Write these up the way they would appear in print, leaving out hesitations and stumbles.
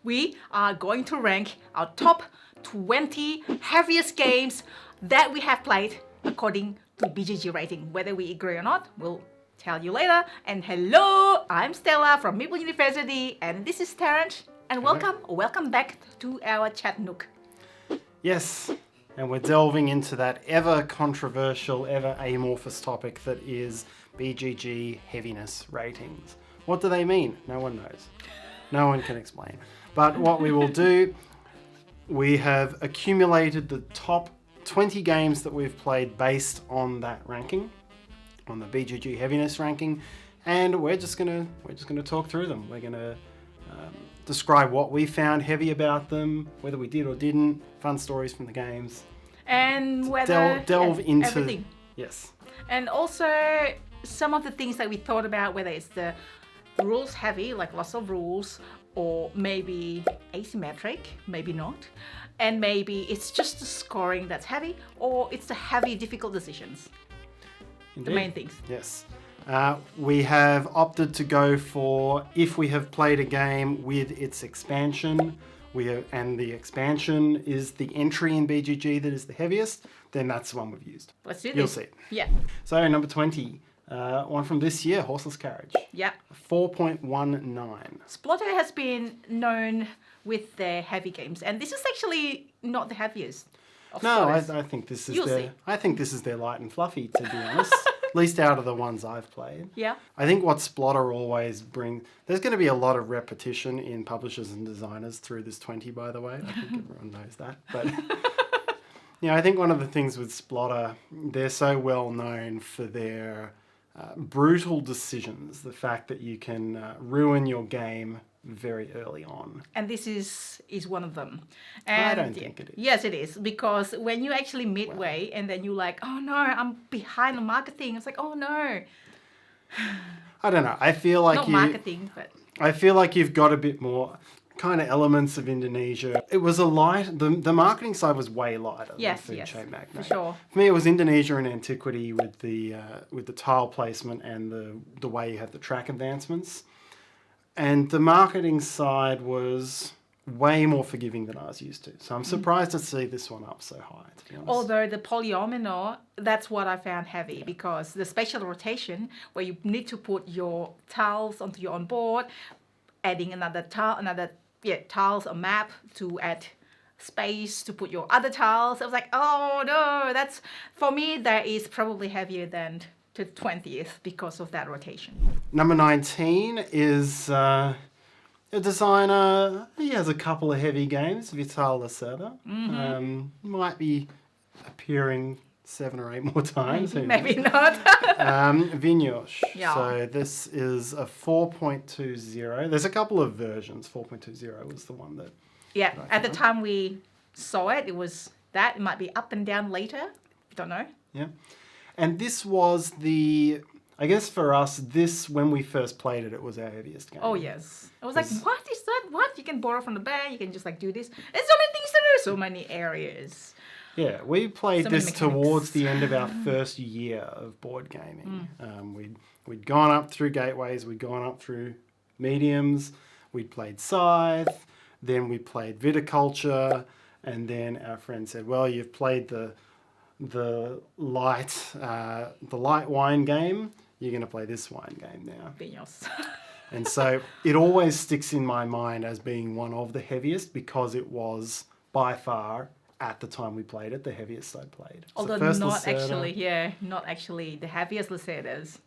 we are going to rank our top 20 heaviest games that we have played according to BGG rating. Whether we agree or not, we'll tell you later. And hello, I'm Stella from Meeple University, and this is Tarrant. And welcome back to our chat nook. Yes, and we're delving into that ever controversial, ever amorphous topic that is BGG heaviness ratings. What do they mean? No one knows. No one can explain. But what we will do, we have accumulated the top 20 games that we've played based on that ranking, on the BGG heaviness ranking, and we're just gonna talk through them. We're gonna describe what we found heavy about them, whether we did or didn't, fun stories from the games, and whether delve into everything. Yes, and also some of the things that we thought about, whether it's the rules heavy, like lots of rules, or maybe asymmetric, maybe not, and maybe it's just the scoring that's heavy, or it's the heavy difficult decisions. Indeed. The main things. Yes. We have opted to go for, if we have played a game with its expansion, and the expansion is the entry in BGG that is the heaviest, then that's the one we've used. Let's do this. You'll see. Yeah. So number 20, one from this year, Horseless Carriage. Yeah. 4.19. Splotter has been known with their heavy games, and this is actually not the heaviest. No, I think this is their light and fluffy, to be honest. At least out of the ones I've played. Yeah. I think what Splotter always brings... There's going to be a lot of repetition in publishers and designers through this 20, by the way. I think everyone knows that. But I think one of the things with Splotter, they're so well known for their brutal decisions. The fact that you can ruin your game very early on. And this is one of them. And I don't think it is. Yes, it is. Because when you actually midway and then you're like, oh no, I'm behind on marketing. It's like, oh no. I don't know. I feel like not marketing, but... I feel like you've got a bit more kind of elements of Indonesia. It was a light... The marketing side was way lighter than Food Chain Magnate. For sure. For me, it was Indonesia and antiquity with the tile placement and the way you had the track advancements. And the marketing side was way more forgiving than I was used to. So I'm surprised to see this one up so high, to be honest. Although the polyomino, that's what I found heavy, because the spatial rotation, where you need to put your tiles onto your on board, adding another tiles, a map to add space to put your other tiles. I was like, oh no, that's, for me, that is probably heavier than to 20th because of that rotation. Number 19 is a designer. He has a couple of heavy games, Vital Lacerda. Might be appearing 7 or 8 more times. Maybe not. Vinyosh. Yeah. So this is a 4.20. There's a couple of versions. 4.20 was the one that... Yeah, at the time we saw it, it was that. It might be up and down later. Don't know. Yeah. And this was I guess for us, when we first played it, it was our heaviest game. Oh, yes. I was like, what is that? What? You can borrow from the bank, you can just like do this. There's so many things to do, so many areas. Yeah, we played this towards the end of our first year of board gaming. We'd gone up through gateways, we'd gone up through mediums, we'd played Scythe, then we played Viticulture, and then our friend said, well, you've played the light wine game, you're going to play this wine game now. Vinos. And so it always sticks in my mind as being one of the heaviest, because it was by far, at the time we played it, the heaviest I'd played. Although not actually the heaviest Lacerdas.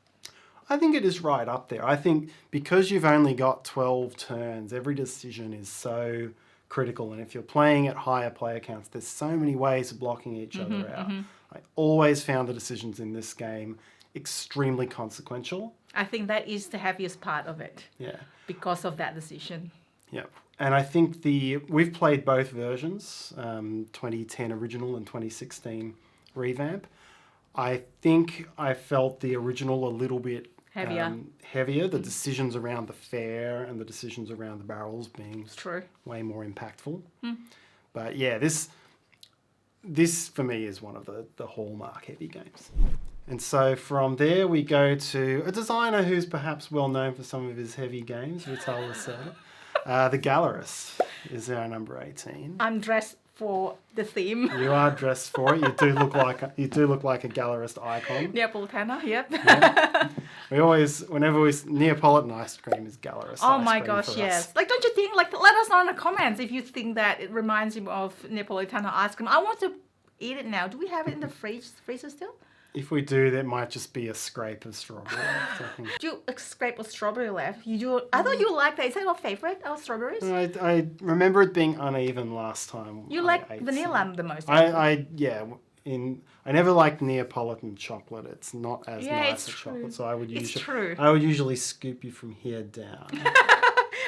I think it is right up there. I think because you've only got 12 turns, every decision is so critical, and if you're playing at higher player counts, there's so many ways of blocking each other out. I always found the decisions in this game extremely consequential. I think that is the heaviest part of it. Yeah. Because of that decision. Yeah. And I think we've played both versions, 2010 original and 2016 revamp. I think I felt the original a little bit heavier. The decisions around the fair and the decisions around the barrels being way more impactful. But yeah, this for me is one of the hallmark heavy games. And so from there we go to a designer who's perhaps well known for some of his heavy games, Vital Lacerda. The Gallerist is our number 18. I'm dressed for the theme. You are dressed for it. You do look like a Gallerist icon. Neapolitana, yep. Yeah. Whenever Neapolitan ice cream is Gallerist. Oh ice my cream gosh, for yes. us. Like, don't you think, like, let us know in the comments if you think that it reminds you of Neapolitana ice cream. I want to eat it now. Do we have it in the freezer still? If we do, there might just be a scrape of strawberry left, I think. Do you scrape a strawberry left? You do. I thought you liked that. Is that your favorite? Our strawberries? I remember it being uneven last time. You I like ate vanilla some. the most. I never liked Neapolitan chocolate. It's not as Yeah, nice it's as true. chocolate, so I would It's true. usually scoop you from here down.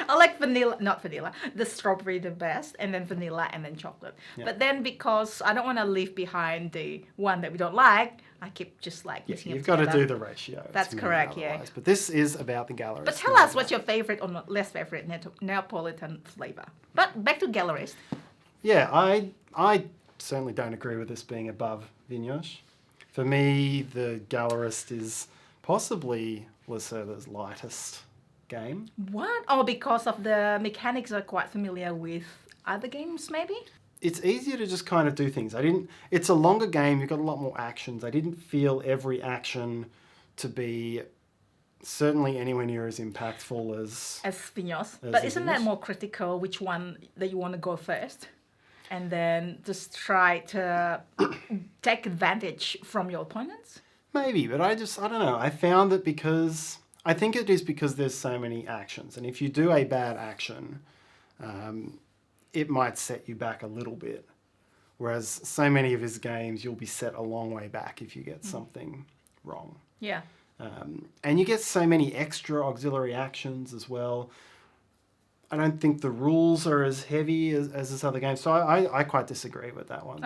I like vanilla, not vanilla, the strawberry the best, and then vanilla, and then chocolate. Yeah. But then because I don't want to leave behind the one that we don't like, I keep just like Yeah, mixing you've it got to together. do the ratio. It's That's mean correct, yeah. otherwise. But this is about the Gallerist. But tell us what's your favorite or not less favorite Neapolitan flavor. But back to Gallerist. Yeah, I certainly don't agree with this being above Vignoche. For me, the Gallerist is possibly Lacerda's lightest game. What? Oh, because of the mechanics are quite familiar with other games, maybe? It's easier to just kind of do things. It's a longer game, you've got a lot more actions. I didn't feel every action to be certainly anywhere near as impactful as Vignoche. As But isn't that Vignoche. more critical which one that you want to go first? And then just try to take advantage from your opponents? maybe, but I don't know. I found that I think it is because there's so many actions. And if you do a bad action, it might set you back a little bit. Whereas so many of his games, you'll be set a long way back if you get something wrong. Yeah. And you get so many extra auxiliary actions as well. I don't think the rules are as heavy as this other game. So I quite disagree with that one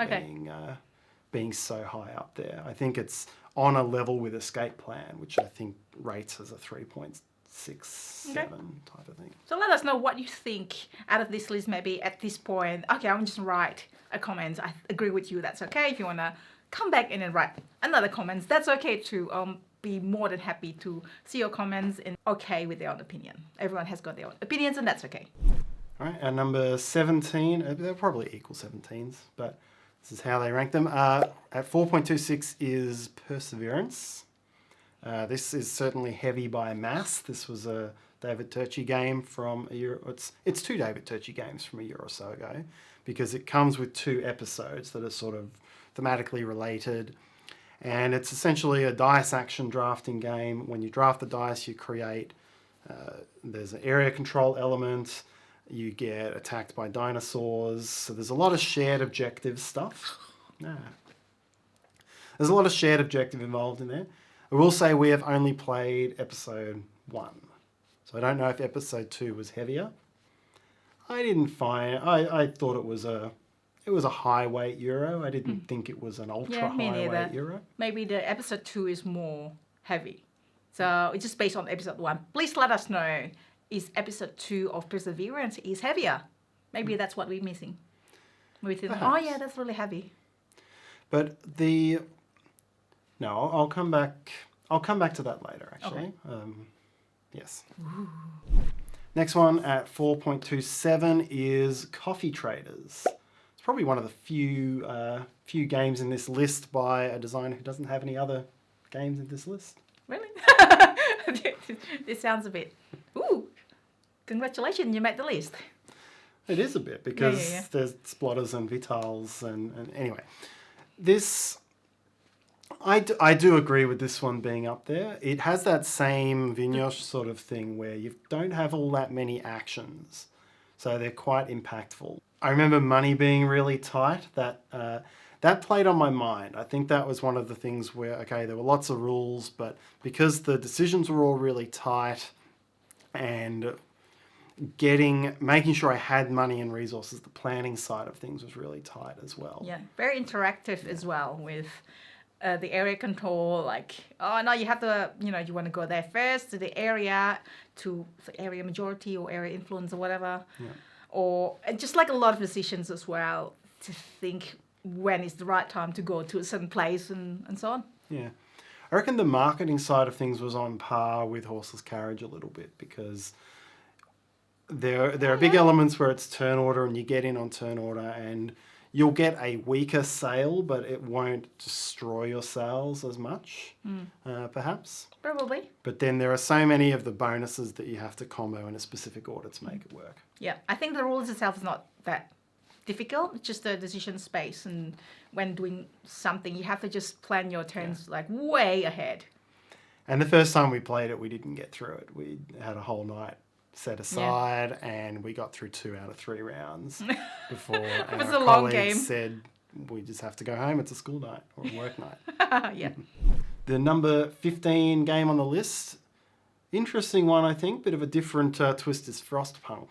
being so high up there. I think it's on a level with Escape Plan, which I think rates as a 3.67 type of thing. So let us know what you think out of this list, maybe at this point. Okay, I'm just write a comment. I agree with you. That's okay. If you want to come back and then write another comment, that's okay too. Be more than happy to see your comments and okay with their own opinion. Everyone has got their own opinions and that's okay. All right, our number 17, they're probably equal 17s, but this is how they rank them. At 4.26 is Perseverance. This is certainly heavy by mass. This was a David Turczi game from a year. It's two David Turczi games from a year or so ago, because it comes with 2 episodes that are sort of thematically related. And it's essentially a dice action drafting game. When you draft the dice, you create, there's an area control element, you get attacked by dinosaurs. So there's a lot of shared objective stuff. There's a lot of shared objective involved in there. I will say we have only played episode 1. So I don't know if episode 2 was heavier. I thought it was a high weight Euro. I didn't think it was an ultra me high neither. weight Euro. Maybe the episode 2 is more heavy. So it's just based on episode 1. Please let us know, is episode 2 of Perseverance is heavier? Maybe that's what we're missing. We think, oh yeah, that's really heavy. But I'll come back. I'll come back to that later, actually. Okay. Yes. Ooh. Next one at 4.27 is Coffee Traders. It's probably one of the few games in this list by a designer who doesn't have any other games in this list. Really? This sounds a bit... Ooh! Congratulations, you made the list. It is a bit, because there's Splotters and Vitals and anyway. This... I do agree with this one being up there. It has that same Vignoche sort of thing where you don't have all that many actions. So they're quite impactful. I remember money being really tight. That played on my mind. I think that was one of the things where, okay, there were lots of rules, but because the decisions were all really tight and making sure I had money and resources, the planning side of things was really tight as well. Yeah, very interactive as well with the area control, like, oh no, you have to, you want to go there first to the area, to the area majority or area influence or whatever. Yeah. Or just like a lot of decisions as well to think when is the right time to go to a certain place and so on. Yeah. I reckon the marketing side of things was on par with Horseless Carriage a little bit, because there are big elements where it's turn order and you get in on turn order and you'll get a weaker sail, but it won't destroy your sails as much, perhaps. Probably. But then there are so many of the bonuses that you have to combo in a specific order to make it work. Yeah, I think the rules itself is not that difficult. It's just the decision space, and when doing something, you have to just plan your turns like way ahead. And the first time we played it, we didn't get through it. We had a whole night set aside, and we got through 2 out of 3 rounds before It was our a long colleagues game. said we just have to go home. It's a school night or a work night. Yeah. The number 15 game on the list, interesting one, I think. Bit of a different twist, is Frostpunk.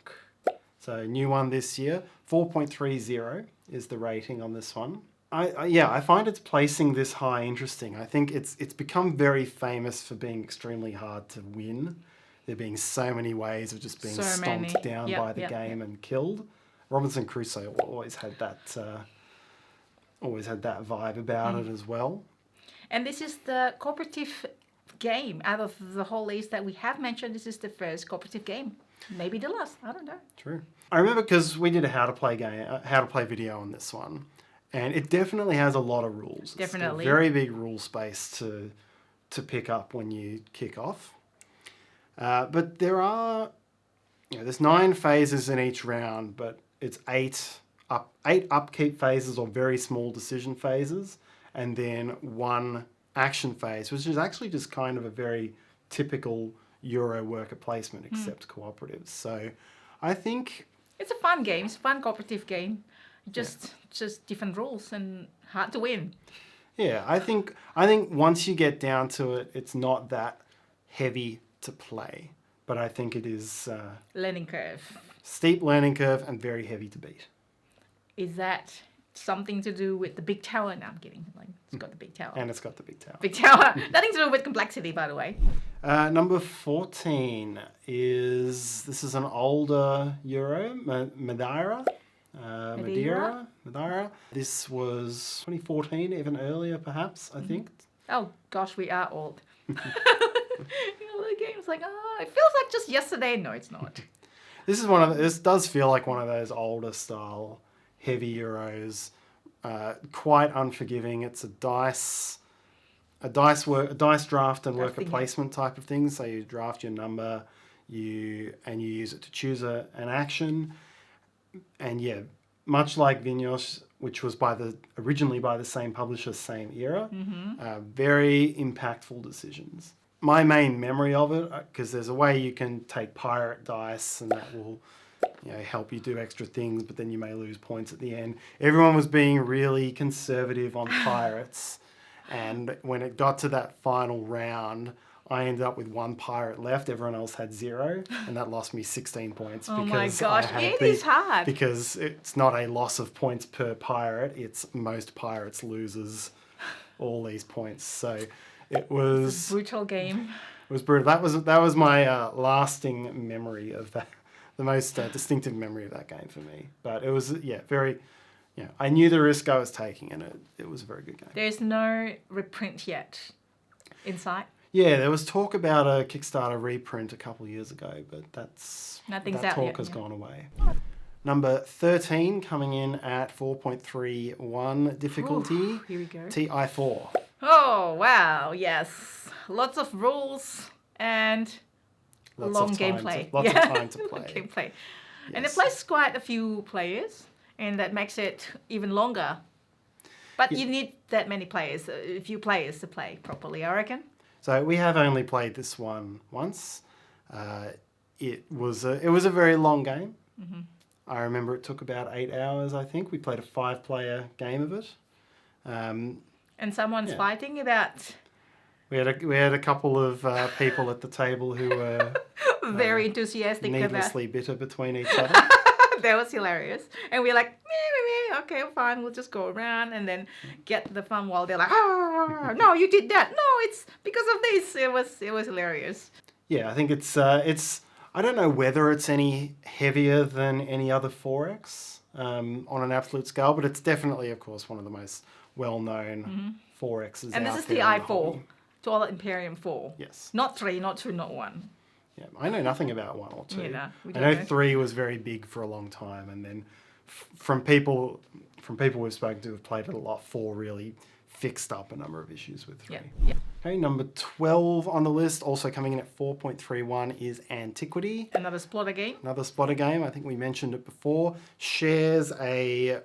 So new one this year. 4.30 is the rating on this one. I find its placing this high interesting. I think it's become very famous for being extremely hard to win. There being so many ways of just being stomped down by the game and killed. Robinson Crusoe always had that vibe about it as well. And this is the cooperative game out of the whole list that we have mentioned. This is the first cooperative game. Maybe the last. I don't know. True. I remember because we did a how to play video on this one, and it definitely has a lot of rules. Definitely. It's a very big rule space to pick up when you kick off. But there's 9 phases in each round, but it's 8 upkeep phases or very small decision phases, and then 1 action phase, which is actually just kind of a very typical Euro worker placement, except cooperatives. So I think it's a fun game. It's a fun cooperative game. Just different rules and hard to win. Yeah, I think once you get down to it, it's not that heavy to play, but I think it is Learning curve. steep learning curve and very heavy to beat. Is that something to do with the big tower? No, I'm kidding. Like, it's got the big tower. And it's got the big tower. Big tower. Nothing to do with complexity, by the way. Number 14 this is an older Euro, Madeira. Madeira. This was 2014, even earlier perhaps, I think. Oh gosh, we are old. The game's like, it feels like just yesterday. No, it's not. This does feel like one of those older style heavy Euros, quite unforgiving. It's a dice draft and worker placement type of thing. So you draft your number, you use it to choose an action, and much like Vinhos, which was originally by the same publisher, same era, very impactful decisions. My main memory of it, because there's a way you can take pirate dice and that will help you do extra things, but then you may lose points at the end. Everyone was being really conservative on pirates, and when it got to that final round, I ended up with 1 pirate left. Everyone else had 0, and that lost me 16 points. Oh my gosh, it is hard. Because it's not a loss of points per pirate, it's most pirates loses all these points. So it was a brutal game. It was brutal. That was my lasting memory of that, the most distinctive memory of that game for me. But it was very. I knew the risk I was taking, and it was a very good game. There's no reprint yet in sight. Yeah, there was talk about a Kickstarter reprint a couple of years ago, but that talk has gone away. Number 13 coming in at 4.31 difficulty. Ooh, here we go. TI4. Oh, wow, yes. Lots of rules and long gameplay. Lots of time to play. Gameplay. Yes. And it plays quite a few players, and that makes it even longer. But you need that many players, a few players to play properly, I reckon. So we have only played this one once. It was a very long game. Mm-hmm. I remember it took about 8 hours, I think. We played a 5-player game of it. And someone's fighting about... We had a couple of people at the table who were... very enthusiastic needlessly bitter between each other. That was hilarious. And we're like, meh, okay, fine, we'll just go around and then get the fun while they're like, no, you did that. No, it's because of this. It was hilarious. Yeah, I think it's I don't know whether it's any heavier than any other 4X on an absolute scale, but it's definitely, of course, one of the most well-known 4Xs and out this is there the in I4, hobby. Twilight Imperium 4. Yes. Not 3, not 2, not 1. Yeah, I know nothing about 1 or 2. You know, we I don't know know. 3 was very big for a long time, and then from people we've spoken to who've played it a lot, 4 really fixed up a number of issues with 3. Yeah. Okay, number 12 on the list, also coming in at 4.31, is Antiquity. Another Splotter game. Another Splotter game. I think we mentioned it before. Shares a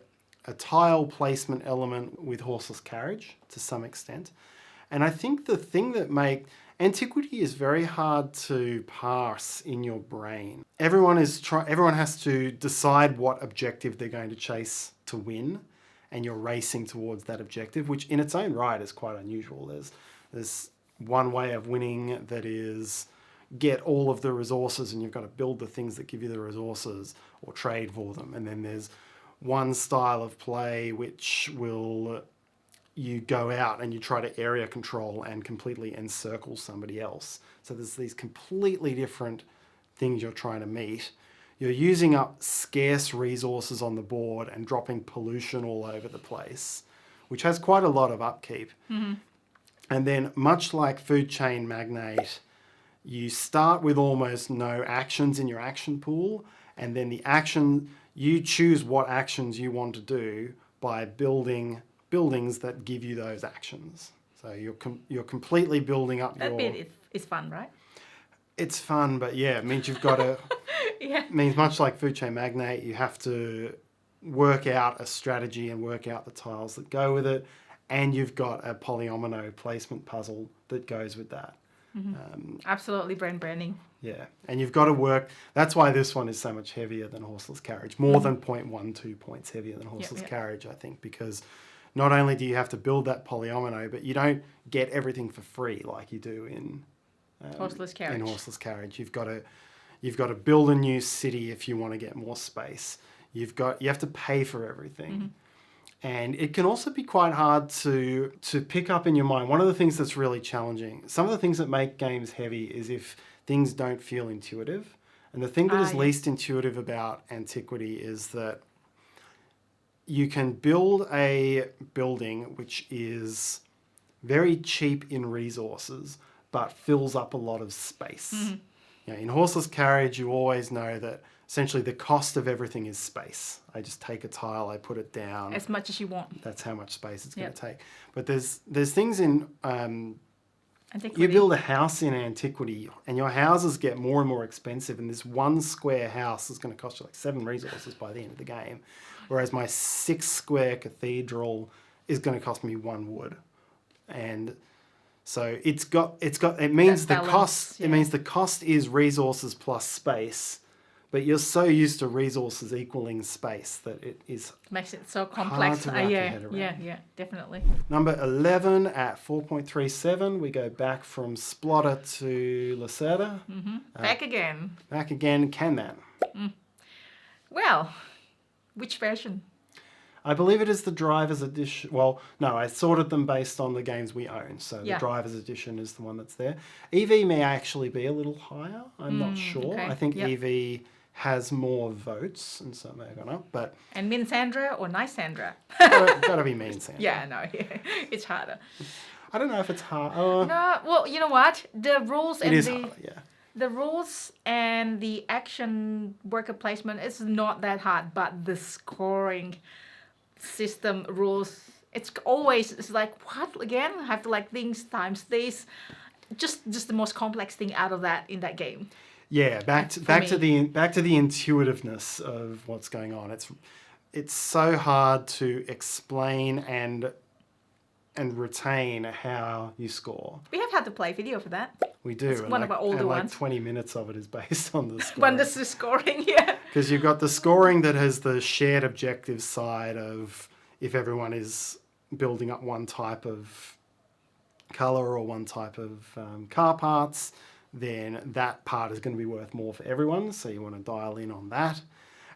tile placement element with Horseless Carriage to some extent. And I think the thing that Antiquity is very hard to parse in your brain. Everyone has to decide what objective they're going to chase to win, and you're racing towards that objective, which in its own right is quite unusual. There's one way of winning that is get all of the resources, and you've got to build the things that give you the resources or trade for them. And then there's one style of play which will you go out and you try to area control and completely encircle somebody else. So there's these completely different things you're trying to meet. You're using up scarce resources on the board and dropping pollution all over the place, which has quite a lot of upkeep. Mm-hmm. And then, much like Food Chain Magnate, you start with almost no actions in your action pool, and then you choose what actions you want to do by building buildings that give you those actions. So you're completely building up That bit is fun, right? It's fun, but yeah, it means you've got to... Yeah. It means much like Food Chain Magnate, you have to work out a strategy and work out the tiles that go with it, and you've got a polyomino placement puzzle that goes with that. Mm-hmm. Absolutely branding. Yeah, and you've got to work... That's why this one is so much heavier than Horseless Carriage. More than 0.12 points heavier than Horseless Carriage, I think, because not only do you have to build that polyomino, but you don't get everything for free like you do in Horseless Carriage. In Horseless Carriage. You've got to build a new city if you want to get more space. You have to pay for everything. Mm-hmm. And it can also be quite hard to pick up in your mind. One of the things that's really challenging, some of the things that make games heavy is if things don't feel intuitive. And the thing that is least intuitive about Antiquity is that you can build a building which is very cheap in resources, but fills up a lot of space. Mm-hmm. You know, in Horseless Carriage, you always know that essentially the cost of everything is space. I just take a tile, I put it down. As much as you want. That's how much space it's going to take. But there's things in... Antiquity. You build a house in Antiquity, and your houses get more and more expensive, and this one square house is going to cost you like 7 resources by the end of the game, whereas my 6 square cathedral is going to cost me 1 wood. And so it means the cost. It means the cost is resources plus space, but you're so used to resources equaling space that it is makes it so complex. hard to wrap your head around. Yeah, definitely. Number 11 at 4.37, we go back from Splotter to Lacerda. Mm-hmm. Back again. Back again, Kanban. Well, which version? I believe it is the Driver's Edition. Well, no, I sorted them based on the games we own. So the Driver's Edition is the one that's there. EV may actually be a little higher. I'm not sure. Okay. I think EV has more votes, and so it may have gone up. And Min Sandra or Nice Sandra? Gotta be Mean Sandra. Yeah, no, it's harder. I don't know if it's hard. No, well, you know what? The rules and harder, yeah. The rules and the action worker placement is not that hard, but the scoring system rules, it's like, what again? I have to like things times this. Just the most complex thing out of that in that game. Yeah, back to the intuitiveness of what's going on. It's so hard to explain and retain how you score. We have had to play video for that. We do. It's one of our older ones. 20 minutes of it is based on the scoring. When this is scoring, yeah. Because you've got the scoring that has the shared objective side of if everyone is building up one type of colour or one type of car parts, then that part is going to be worth more for everyone. So you want to dial in on that.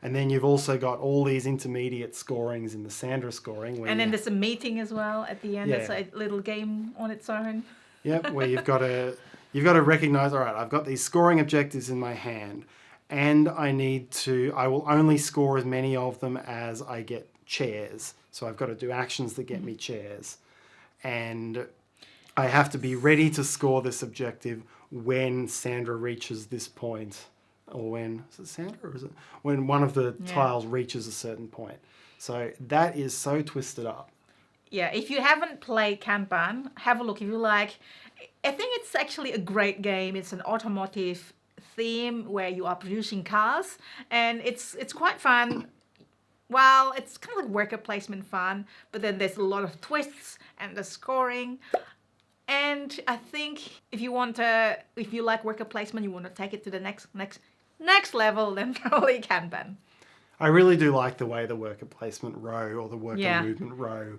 And then you've also got all these intermediate scorings in the Sandra scoring. And then there's a meeting as well at the end. Yeah. It's a little game on its own. Yep, where you've got to recognise, all right, I've got these scoring objectives in my hand, and I will only score as many of them as I get chairs. So I've got to do actions that get me chairs. And I have to be ready to score this objective when Sandra reaches this point. Or when, is it Sandra or is it? When one of the tiles reaches a certain point. So that is so twisted up. Yeah, if you haven't played Kanban, have a look if you like. I think it's actually a great game. It's an automotive theme where you are producing cars, and it's quite fun. Well, it's kind of like worker placement fun, but then there's a lot of twists and the scoring. And I think if you like worker placement, you want to take it to the next level, then probably Kanban. I really do like the way the worker placement row or the worker movement row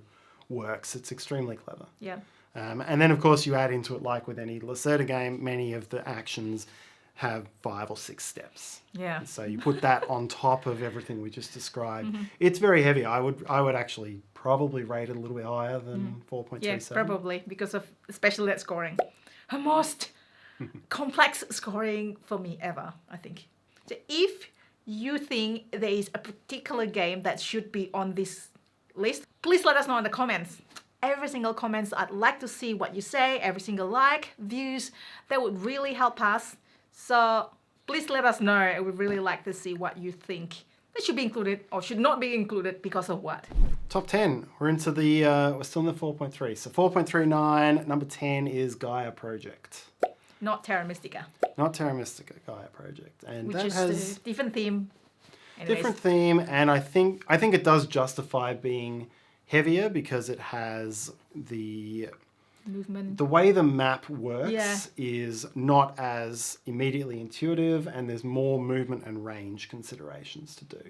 works. It's extremely clever. Yeah. And then, of course, you add into it, like with any Lacerda game, many of the actions have 5 or 6 steps. Yeah. And so you put that on top of everything we just described. It's very heavy. I would actually probably rate it a little bit higher than 4.37. Yeah, probably, because of especially that scoring. The most complex scoring for me ever, I think. So if you think there is a particular game that should be on this list, please let us know in the comments. Every single comments, I'd like to see what you say, every single like, views, that would really help us. So please let us know. I would really like to see what you think that should be included or should not be included because of what. Top 10. We're into the, we're still in the 4.3. So 4.39, number 10 is Gaia Project. Not Terra Mystica. Not Terra Mystica, Gaia Project. And which that is has a different theme. Anyways. different theme, and I think it does justify being heavier because it has the movement. The way the map works is not as immediately intuitive, and there's more movement and range considerations to do.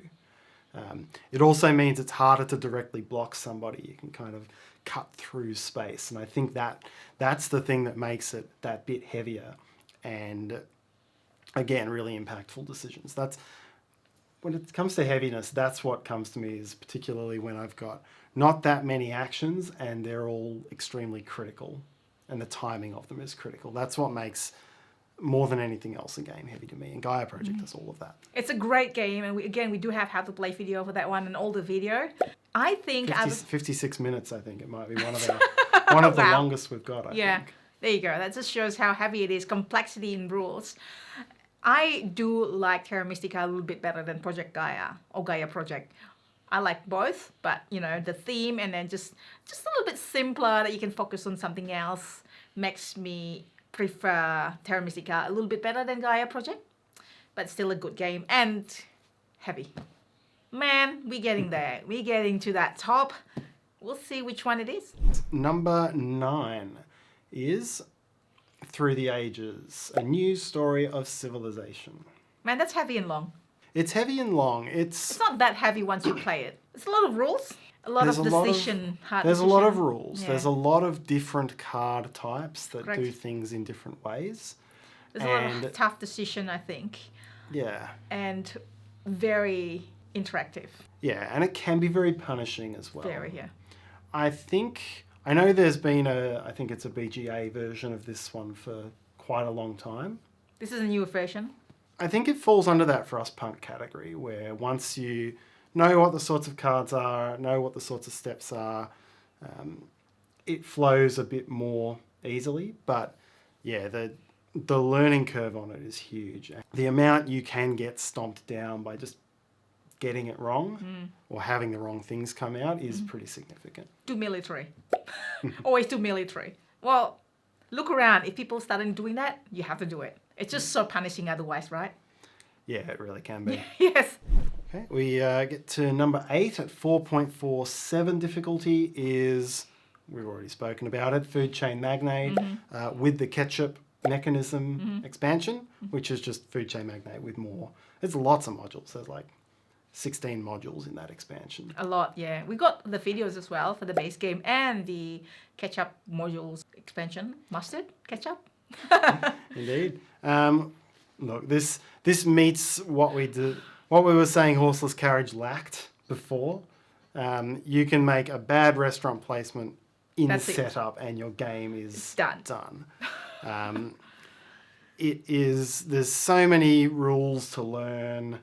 It also means it's harder to directly block somebody. You can kind of cut through space, and I think that's the thing that makes it that bit heavier, and again, really impactful decisions. That's when it comes to heaviness, that's what comes to me, is particularly when I've got not that many actions and they're all extremely critical and the timing of them is critical. That's what makes, more than anything else, a game heavy to me. And Gaia Project does all of that. It's a great game, and we do have how to play video for that one and all the video. I think 56 minutes, I think it might be one of the longest we've got, I think. There you go. That just shows how heavy it is, complexity in rules. I do like Terra Mystica a little bit better than Project Gaia or Gaia Project. I like both, but the theme and then just a little bit simpler that you can focus on something else makes me prefer Terra Mystica a little bit better than Gaia Project, but still a good game and heavy. Man, we're getting there. We're getting to that top. We'll see which one it is. Number 9 is Through the Ages, a new story of civilization. Man, that's heavy and long. It's heavy and long. It's not that heavy once you play it. It's a lot of rules, a lot of decision. There's a lot of rules. Yeah. There's a lot of different card types that Correct. do things in different ways. There's a lot of tough decision, I think. Yeah. And very interactive. Yeah, and it can be very punishing as well. Very, yeah. I know there's been I think it's a BGA version of this one for quite a long time. This is a newer version. I think it falls under that frost punk category, where once you know what the sorts of cards are, know what the sorts of steps are, it flows a bit more easily. But yeah, the learning curve on it is huge. The amount you can get stomped down by just getting it wrong or having the wrong things come out is pretty significant. Too military. Always too military. Well, look around. If people started doing that, you have to do it. It's just so punishing otherwise, right? Yeah, it really can be. Yes. Okay, we get to number 8 at 4.47 difficulty is, we've already spoken about it, Food Chain Magnate with the ketchup mechanism expansion, which is just Food Chain Magnate with more. There's lots of modules. There's like 16 modules in that expansion. A lot, yeah. We got the videos as well for the base game and the ketchup modules expansion. Mustard, ketchup. Indeed. Look, this meets what we were saying Horseless Carriage lacked before. You can make a bad restaurant placement in the setup and your game is done. There's so many rules to learn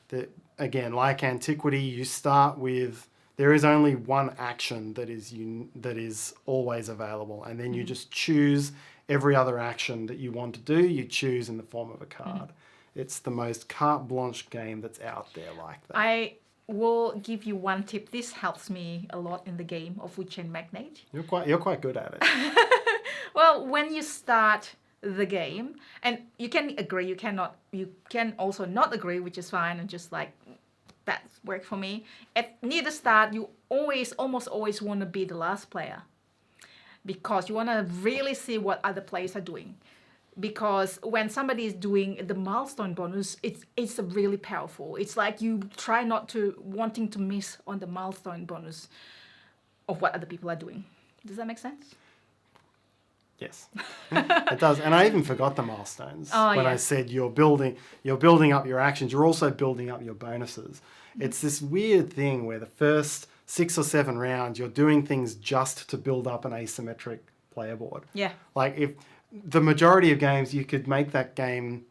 that, again, like Antiquity, you start with there is only one action that is always available, and then you just choose every other action that you want to do. You choose in the form of a card. It's the most carte blanche game that's out there like that. I will give you one tip. This helps me a lot in the game of Food Chain Magnate. You're quite good at it. Well, when you start the game, and you can agree, you can also not agree, which is fine, and just like that worked for me. Near the start, you almost always want to be the last player, because you want to really see what other players are doing. Because when somebody is doing the milestone bonus, it's really powerful. It's like you try not to wanting to miss on the milestone bonus of what other people are doing. Does that make sense? Yes, it does. And I even forgot the milestones when I said you're building up your actions. You're also building up your bonuses. It's this weird thing where the first 6 or 7 rounds, you're doing things just to build up an asymmetric player board. Yeah. Like if the majority of games, you could make that game,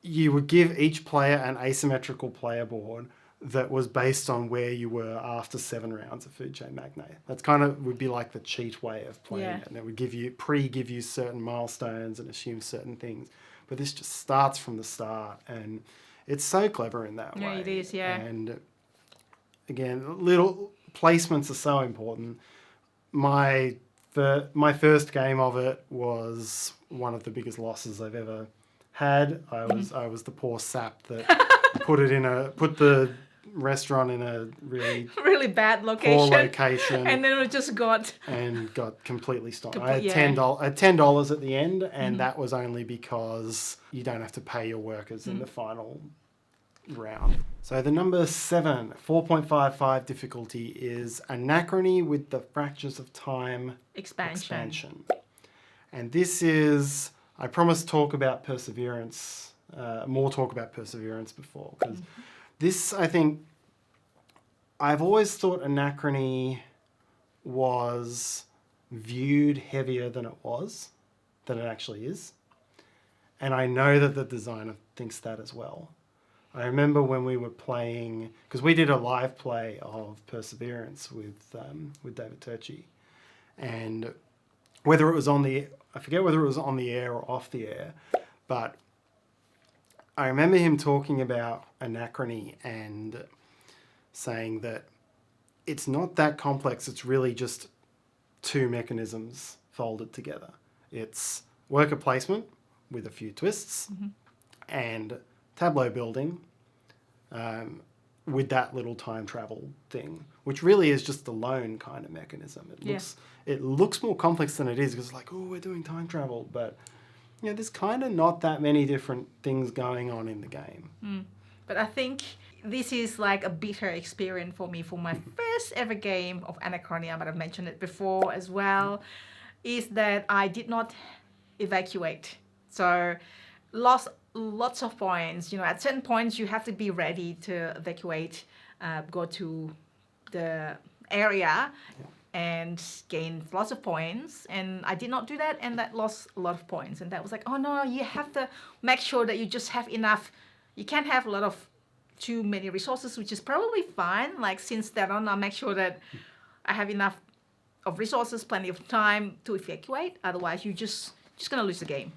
you would give each player an asymmetrical player board that was based on where you were after 7 rounds of Food Chain Magnate. That's kind of would be like the cheat way of playing it. And it would give you certain milestones and assume certain things. But this just starts from the start, and it's so clever in that way. Yeah, it is, yeah. And again, little placements are so important. My first game of it was one of the biggest losses I've ever had. I was the poor sap that put the restaurant in a really bad location. poor location, and then it just got completely stopped. I had $10 at the end, and that was only because you don't have to pay your workers in the final round. So the number 7, 4.55 difficulty is Anachrony with the Fractures of Time expansion. And this is, I promised talk about Perseverance, more talk about Perseverance before, because this, I think, I've always thought Anachrony was viewed heavier than it actually is. And I know that the designer thinks that as well. I remember when we were playing, because we did a live play of Perseverance with David Turchi, and whether it was I forget whether it was on the air or off the air, but I remember him talking about Anachrony and saying that it's not that complex. It's really just 2 mechanisms folded together. It's worker placement with a few twists and tableau building with that little time travel thing, which really is just the lone kind of mechanism. It looks more complex than it is, because it's like, oh, we're doing time travel, but there's kind of not that many different things going on in the game. But I think this is like a bitter experience for me for my first ever game of Anachrony. I might have mentioned it before as well, is that I did not evacuate. So lost lots of points. At certain points you have to be ready to evacuate, go to the area and gain lots of points, and I did not do that, and that lost a lot of points. And that was like, oh no, you have to make sure that you just have enough. You can't have too many resources, which is probably fine. Like since then on, I make sure that I have enough of resources, plenty of time to evacuate. Otherwise you're just gonna lose the game.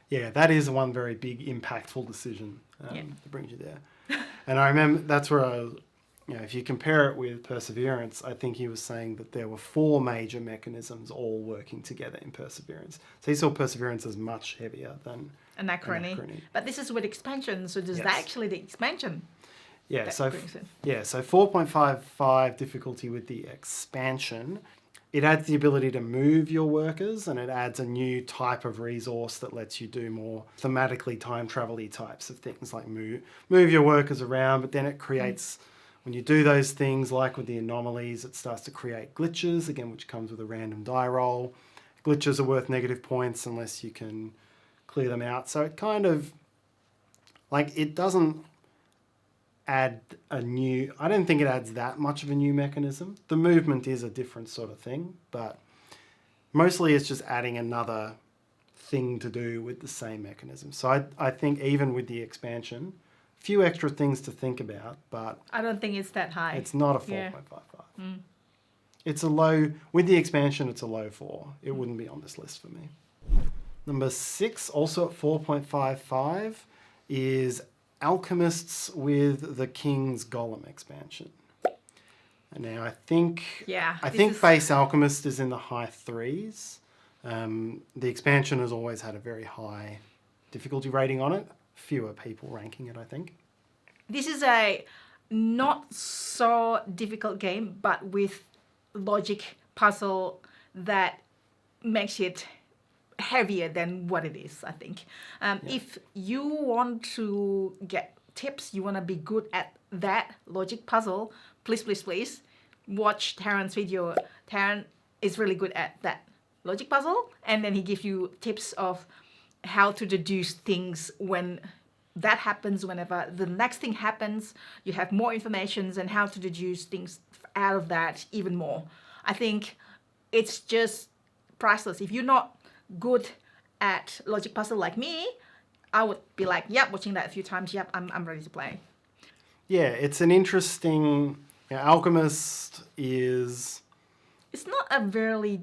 Yeah, that is one very big, impactful decision that brings you there. And I remember that's where if you compare it with Perseverance, I think he was saying that there were 4 major mechanisms all working together in Perseverance. So he saw Perseverance as much heavier than Anachrony. But this is with expansion, so does that actually the expansion? Yeah, so 4.55 difficulty with the expansion. It adds the ability to move your workers, and it adds a new type of resource that lets you do more thematically time travel-y types of things, like move your workers around, but then it creates, when you do those things, like with the anomalies, it starts to create glitches, again, which comes with a random die roll. Glitches are worth negative points unless you can clear them out. So it kind of, it doesn't add I don't think it adds that much of a new mechanism. The movement is a different sort of thing, but mostly it's just adding another thing to do with the same mechanism. So I think even with the expansion, few extra things to think about, but I don't think it's that high. it's not a 4.55. It's a low, with the expansion, it's a low 4. It wouldn't be on this list for me. Number 6, also at 4.55, is Alchemists with the King's Golem expansion. And now I think base Alchemist is in the high 3s. The expansion has always had a very high difficulty rating on it. Fewer people ranking it, I think. This is a not so difficult game, but with logic puzzle that makes it heavier than what it is, I think. If you want to get tips, you want to be good at that logic puzzle, please watch Tarrant's video. Tarrant is really good at that logic puzzle, and then he gives you tips of how to deduce things when that happens. Whenever the next thing happens, you have more information and how to deduce things out of that even more. I think it's just priceless. If you're not good at logic puzzle like me, I would be like, yep, watching that a few times, yep, I'm ready to play. Yeah, it's an interesting... Alchemist is... It's not a very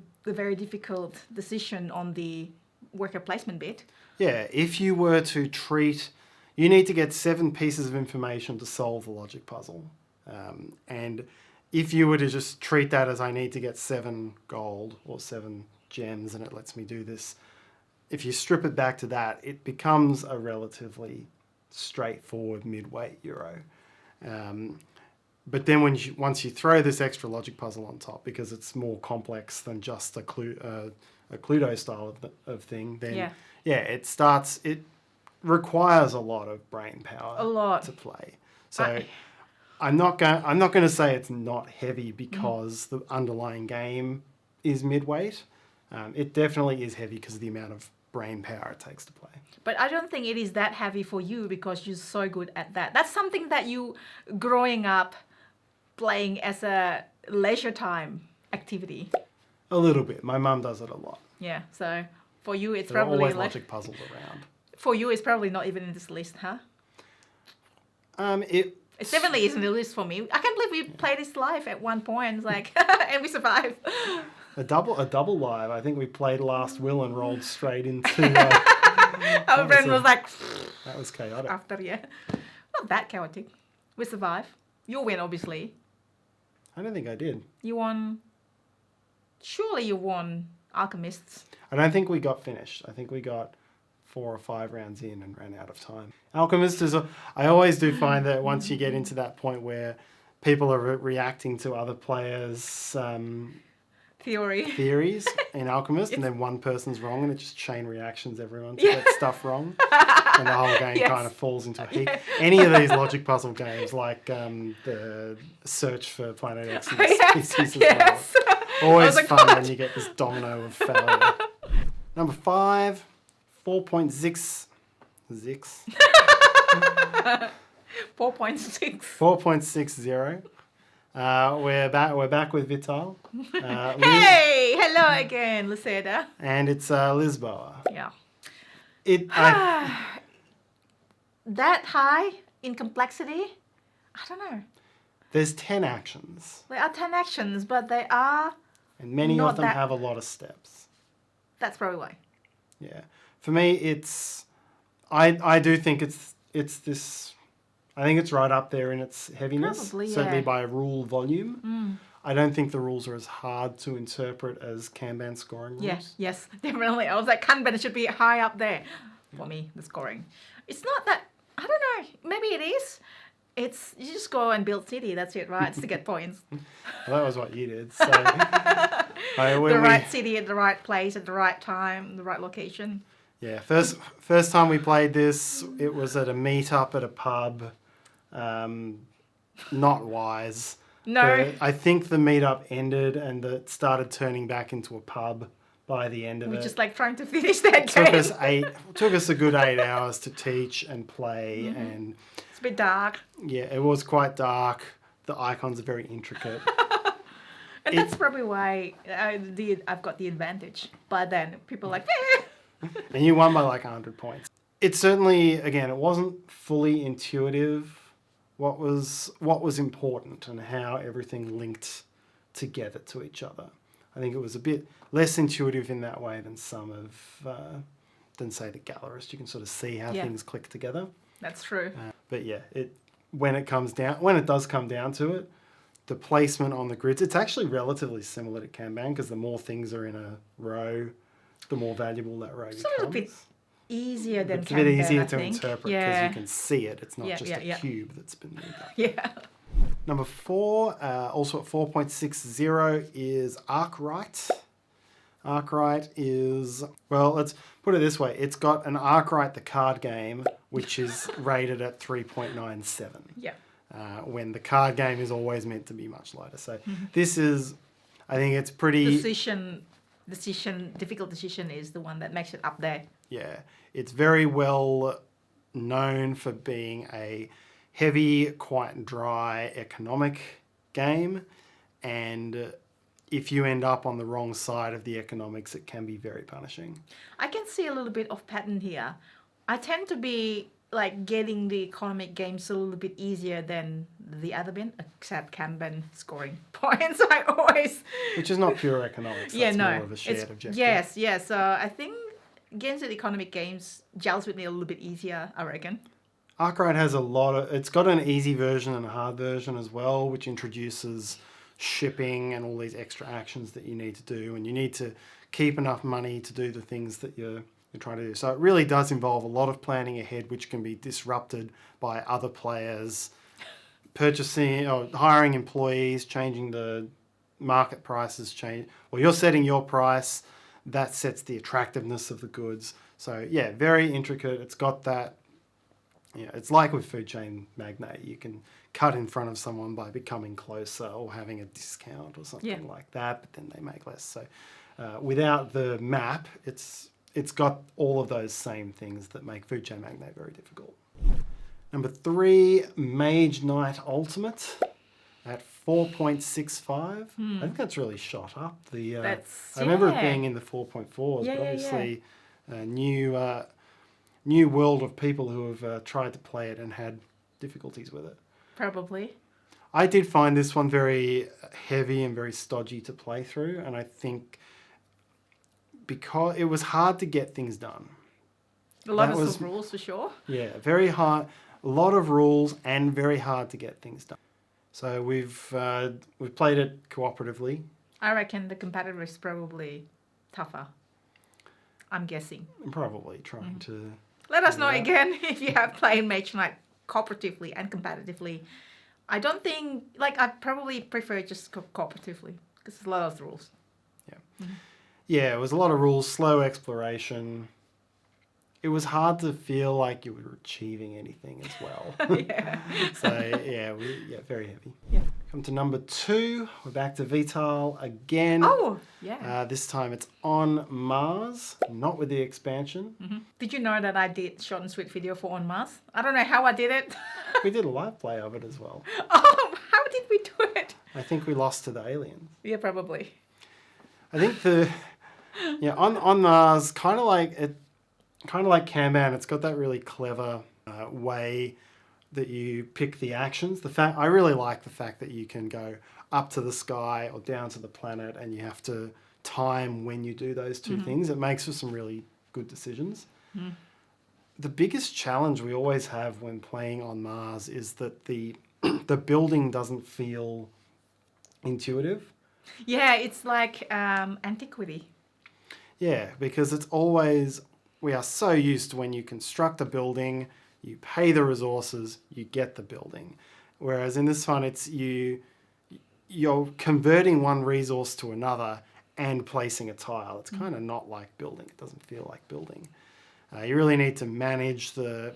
difficult decision on the worker placement bit. Yeah, if you were to treat... You need to get 7 pieces of information to solve the logic puzzle. And if you were to just treat that as I need to get 7 gold or 7 gems and it lets me do this, if you strip it back to that, it becomes a relatively straightforward mid-weight Euro. But then once you throw this extra logic puzzle on top, because it's more complex than just a Cluedo style of thing, then it requires a lot of brain power to play. So I'm not going to say it's not heavy because the underlying game is mid-weight. It definitely is heavy because of the amount of brain power it takes to play. But I don't think it is that heavy for you because you're so good at that. That's something that you, growing up, playing as a leisure time activity. A little bit. My mum does it a lot. Yeah, so for you it's there probably... There are always logic puzzles around. For you it's probably not even in this list, huh? It definitely isn't in the list for me. I can't believe we played this live at one point, like, and we survived. A double live. I think we played Last Will and rolled straight into... Our friend was like... That was chaotic. After, not that chaotic. We survived. You'll win, obviously. I don't think I did. You won... Surely you won Alchemists. I don't think we got finished. I think we got 4 or 5 rounds in and ran out of time. Alchemist is... I always do find that once you get into that point where people are reacting to other players... theories in Alchemist, and then one person's wrong and it just chain reactions everyone to get stuff wrong, and the whole game kind of falls into a heap. Any of these logic puzzle games, like the Search for Planet X and Species as well. Always fun when you get this domino of failure. Number 5, 4.6. 4.6. 4.60. We're back with Vital. Hey, hello again, Lucida. And it's Lisboa. Yeah. That high in complexity? I don't know. There's 10 actions. There are 10 actions, but they are... And many of them have a lot of steps. That's probably why. Yeah. For me, it's... I do think it's this... I think it's right up there in its heaviness. Probably, yeah. Certainly by rule volume. I don't think the rules are as hard to interpret as Kanban scoring rules. Yes, definitely. I was like, Kanban should be high up there for me, the scoring. It's not that... I don't know. Maybe it is. It's... You just go and build city. That's it, right? It's to get points. Well, that was what you did. So, right city at the right place at the right time, the right location. Yeah, first time we played this, it was at a meet-up at a pub. Not wise. No. I think the meet-up ended and it started turning back into a pub by the end of it. We're just like trying to finish that game. Took us a good 8 hours to teach and play, and it's a bit dark. Yeah, it was quite dark. The icons are very intricate. And that's probably why I've got the advantage. But then people are like, And you won by like 100 points. It certainly, again, it wasn't fully intuitive what was important and how everything linked together to each other. I think it was a bit less intuitive in that way than some of, than say the Gallerist. You can sort of see how things click together. That's true. But yeah, when it does come down to it, the placement on the grids, it's actually relatively similar to Kanban because the more things are in a row, the more valuable that row becomes. It's a little bit easier than It's a bit Kanban, easier I to think. interpret because you can see it. It's not just a yeah. cube that's been moved up. Yeah. Number 4, also at 4.60, is Arkwright. Arkwright is, well, let's put it this way. It's got an Arkwright the card game, which is rated at 3.97. Yeah. When the card game is always meant to be much lighter. So this is, I think it's pretty... difficult decision is the one that makes it up there. Yeah. It's very well known for being a heavy, quite dry economic game. And if you end up on the wrong side of the economics, it can be very punishing. I can see a little bit of pattern here. I tend to be like getting the economic games a little bit easier than the other bin, except Kanban scoring points. I always... Which is not pure economics. That's more of a shared objective. Yes. So I think games with economic games gels with me a little bit easier, I reckon. Arkwright has it's got an easy version and a hard version as well, which introduces shipping and all these extra actions that you need to do, and you need to keep enough money to do the things that you're trying to do. So it really does involve a lot of planning ahead, which can be disrupted by other players purchasing or hiring employees, changing the market prices. Well, you're setting your price, that sets the attractiveness of the goods. So yeah, very intricate. It's got that. Yeah, it's like with Food Chain Magnate. You can cut in front of someone by becoming closer or having a discount or something like that, but then they make less. So without the map, it's got all of those same things that make Food Chain Magnate very difficult. Number 3, Mage Knight Ultimate at 4.65. I think that's really shot up. I remember it being in the 4.4s, but obviously a new world of people who have tried to play it and had difficulties with it. Probably. I did find this one very heavy and very stodgy to play through, and I think because it was hard to get things done. A lot of rules for sure. Yeah, very hard. A lot of rules and very hard to get things done. So we've played it cooperatively. I reckon the competitor is probably tougher. I'm guessing. Probably trying to... Let us know again if you have played Mage Knight cooperatively and competitively. I don't think... I probably prefer just cooperatively because there's a lot of rules. Yeah. Yeah, it was a lot of rules, slow exploration. It was hard to feel like you were achieving anything as well. So, very heavy. Yeah. Come to number 2. We're back to Vital again. Oh, yeah. This time it's on Mars, not with the expansion. Did you know that I did short and sweet video for On Mars? I don't know how I did it. We did a live play of it as well. Oh, how did we do it? I think we lost to the aliens. Yeah, probably. I think on Mars, kind of like Kanban, it's got that really clever way that you pick the actions. I really like the fact that you can go up to the sky or down to the planet, and you have to time when you do those two things. It makes for some really good decisions. The biggest challenge we always have when playing on Mars is that the building doesn't feel intuitive. Yeah, it's like antiquity. Yeah, because it's always... We are so used to when you construct a building, you pay the resources, you get the building. Whereas in this one, it's you're converting one resource to another and placing a tile. It's kind of not like building. It doesn't feel like building. You really need to manage the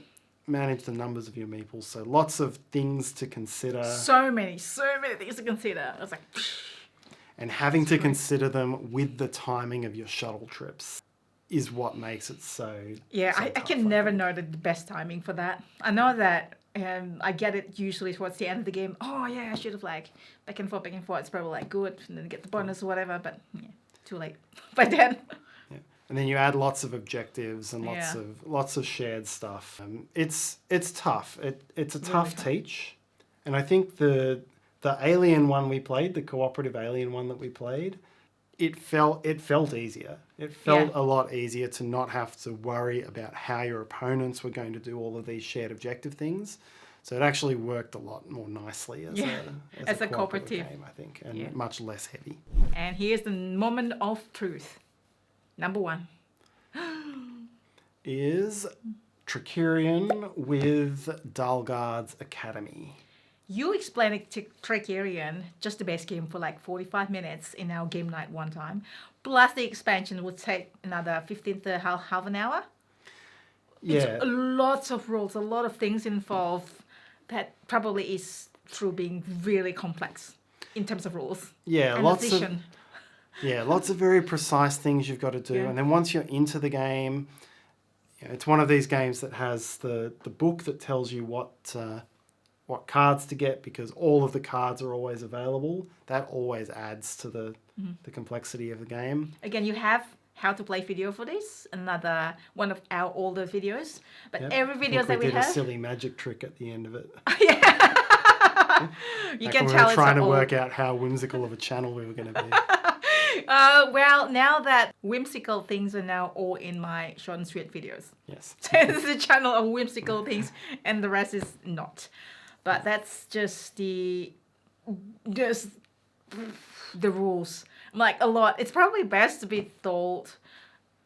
numbers of your meeples. So lots of things to consider. So many things to consider. I was like... And having to consider them with the timing of your shuttle trips is what makes it so... Yeah, so I can never know the best timing for that. I know that I get it usually towards the end of the game. Oh, yeah, I should have back and forth. It's probably good. And then get the bonus or whatever. But yeah, too late by then. Yeah. And then you add lots of objectives and Yeah. lots of shared stuff. It's tough. It's a Really tough tough. teach, and I think the Alien one we played, the cooperative Alien one that we played, it felt easier. It felt Yeah. a lot easier to not have to worry about how your opponents were going to do all of these shared objective things. So it actually worked a lot more nicely as Yeah. As a cooperative. game, I think, and Yeah. much less heavy. And here's the moment of truth. Number 1. Is Trickerion with Dalgard's Academy. You explained it to Trickerion, just the base game, for like 45 minutes in our game night one time. Plus the expansion would take another 15 to half an hour. Yeah, It's lots of rules, a lot of things involved that probably is through being really complex in terms of rules. yeah, And lots of decision. lots of very precise things you've got to do, Yeah. and then once you're into the game, it's one of these games that has the book that tells you what cards to get because all of the cards are always available. That always adds to the complexity of the game. Again, you have how to play video for this, another one of our older videos. But Yep. every I video think that we did a have, silly magic trick at the end of it. you Like can when we tell were it's trying to old. work out how whimsical of a channel we were going to be. Well, now that whimsical things are now all in my short and sweet videos. Yes. This is a channel of whimsical things, and the rest is not. But that's just the rules. Like a lot. It's probably best to be told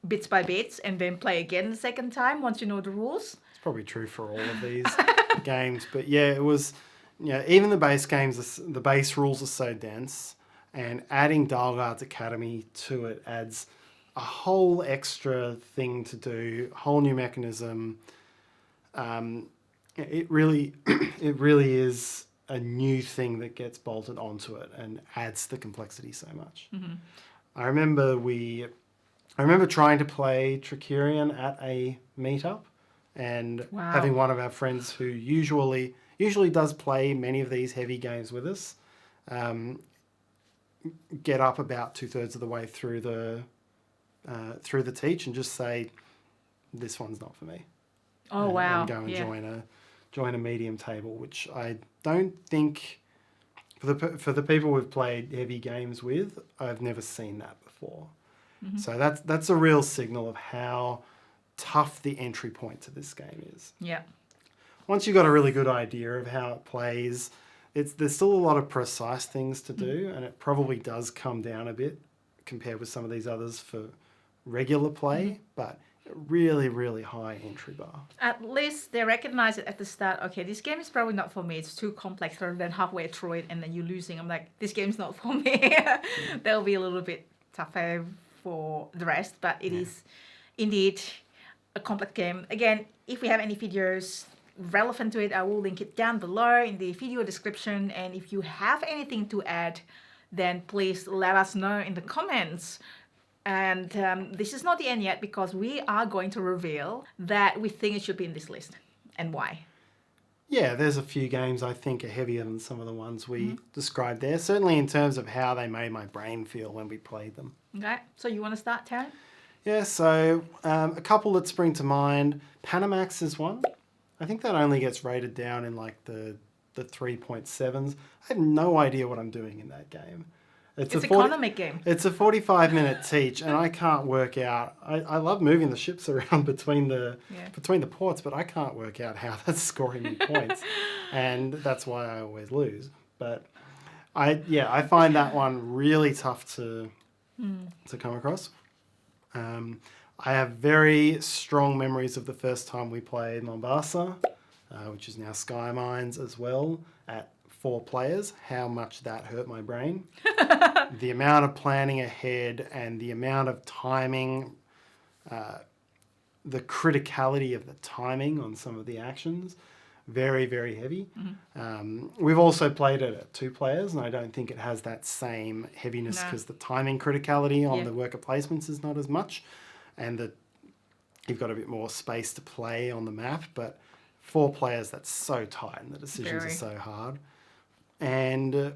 bits by bits and then play again the second time once you know the rules. It's probably true for all of these games, but yeah, it was. Even the base games, the base rules are so dense, and adding Dalgard's Academy to it adds a whole extra thing to do, whole new mechanism. It really is a new thing that gets bolted onto it and adds the complexity so much. Mm-hmm. I remember trying to play Trickerion at a meetup and Wow. having one of our friends who usually does play many of these heavy games with us get up about 2/3 of the way through the teach and just say, this one's not for me. Oh, wow. And go and Yeah. join a medium table, which I don't think for the people we've played heavy games with, I've never seen that before. Mm-hmm. So that's a real signal of how tough the entry point to this game is. Yeah. Once you've got a really good idea of how it plays, there's still a lot of precise things to do, and it probably does come down a bit compared with some of these others for regular play, but really, really high entry bar. At least they recognize it at the start. Okay, this game is probably not for me. It's too complex. Rather than halfway through it and then you're losing. I'm like, this game's not for me. That'll be a little bit tougher for the rest, but it is indeed a complex game. Again, if we have any videos relevant to it, I will link it down below in the video description. And if you have anything to add, then please let us know in the comments. And this is not the end yet, because we are going to reveal that we think it should be in this list and why. Yeah, there's a few games I think are heavier than some of the ones we described there, certainly in terms of how they made my brain feel when we played them. Okay, so you want to start, Tarrant? Yeah, so a couple that spring to mind. Panamax is one. I think that only gets rated down in like the 3.7s. I have no idea what I'm doing in that game. It's an economic game. It's a 45-minute teach, and I can't work out. I love moving the ships around between the ports, but I can't work out how that's scoring me points, and that's why I always lose. But I find that one really tough to come across. I have very strong memories of the first time we played Mombasa, which is now Sky Mines as well, at 4 players, how much that hurt my brain. The amount of planning ahead and the amount of timing, the criticality of the timing on some of the actions, very, very heavy. We've also played it at 2 players, and I don't think it has that same heaviness because the timing criticality on the worker placements is not as much, and you've got a bit more space to play on the map, but 4 players, that's so tight and the decisions are so hard. And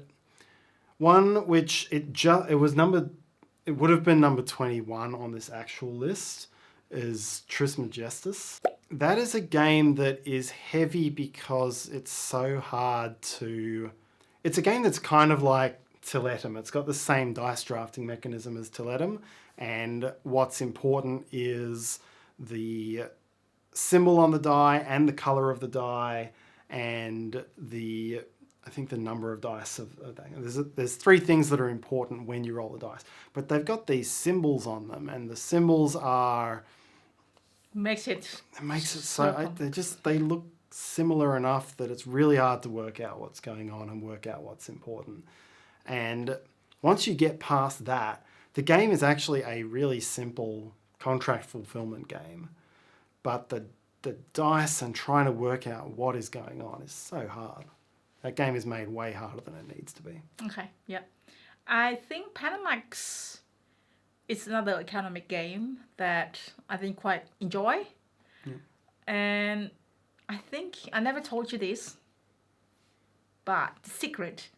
one which it was numbered it would have been number 21 on this actual list, is Trismegistus. That is a game that is heavy because it's so hard to... It's a game that's kind of like Tilletum. It's got the same dice drafting mechanism as Tilletum, and what's important is the symbol on the die and the color of the die and I think the number of dice there's three things that are important when you roll the dice, but they've got these symbols on them, and the symbols are Makes it so they look similar enough that it's really hard to work out what's going on and work out what's important. And once you get past that, the game is actually a really simple contract fulfillment game, but the dice and trying to work out what is going on is so hard. That game is made way harder than it needs to be. Okay, yeah. I think Panamax is another economic game that I think quite enjoy. Yeah. And I think I never told you this, but the secret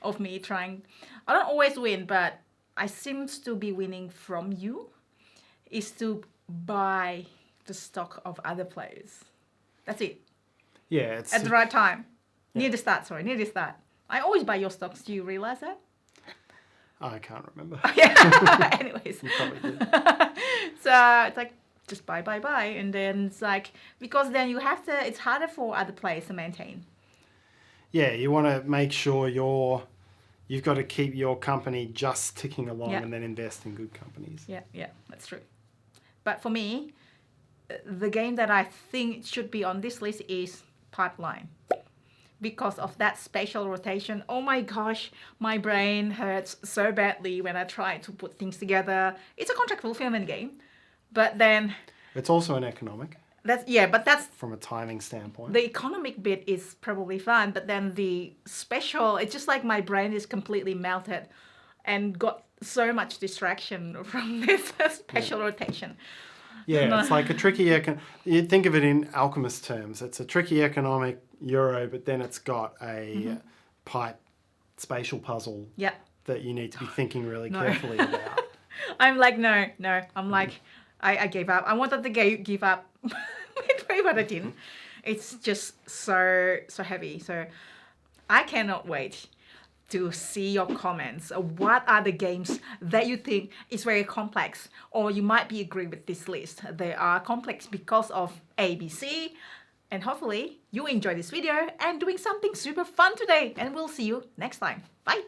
of me trying, I don't always win, but I seems to be winning from you, is to buy the stock of other players. That's it. Yeah, it's at the right time. Near the start. I always buy your stocks. Do you realize that? I can't remember. Yeah. Anyways. You probably did. So it's like, just buy. And then it's like, because then you have to, it's harder for other players to maintain. Yeah, you want to make sure you've got to keep your company just ticking along and then invest in good companies. Yeah, that's true. But for me, the game that I think should be on this list is Pipeline. Because of that spatial rotation, oh my gosh, my brain hurts so badly when I try to put things together. It's a contract fulfillment game, but then... It's also an economic. But that's... From a timing standpoint. The economic bit is probably fun, but then the special, it's just like my brain is completely melted and got so much distraction from this special rotation. Yeah, it's like a tricky... You'd think of it in alchemist terms. It's a tricky economic euro, but then it's got a pipe spatial puzzle that you need to be thinking really carefully about. I'm like, no. I'm like, I gave up. I wanted to give up midway, but I didn't. It's just so heavy. So I cannot wait to see your comments. What are the games that you think is very complex, or you might be agree with this list? They are complex because of ABC, and hopefully you enjoy this video and doing something super fun today, and we'll see you next time. Bye.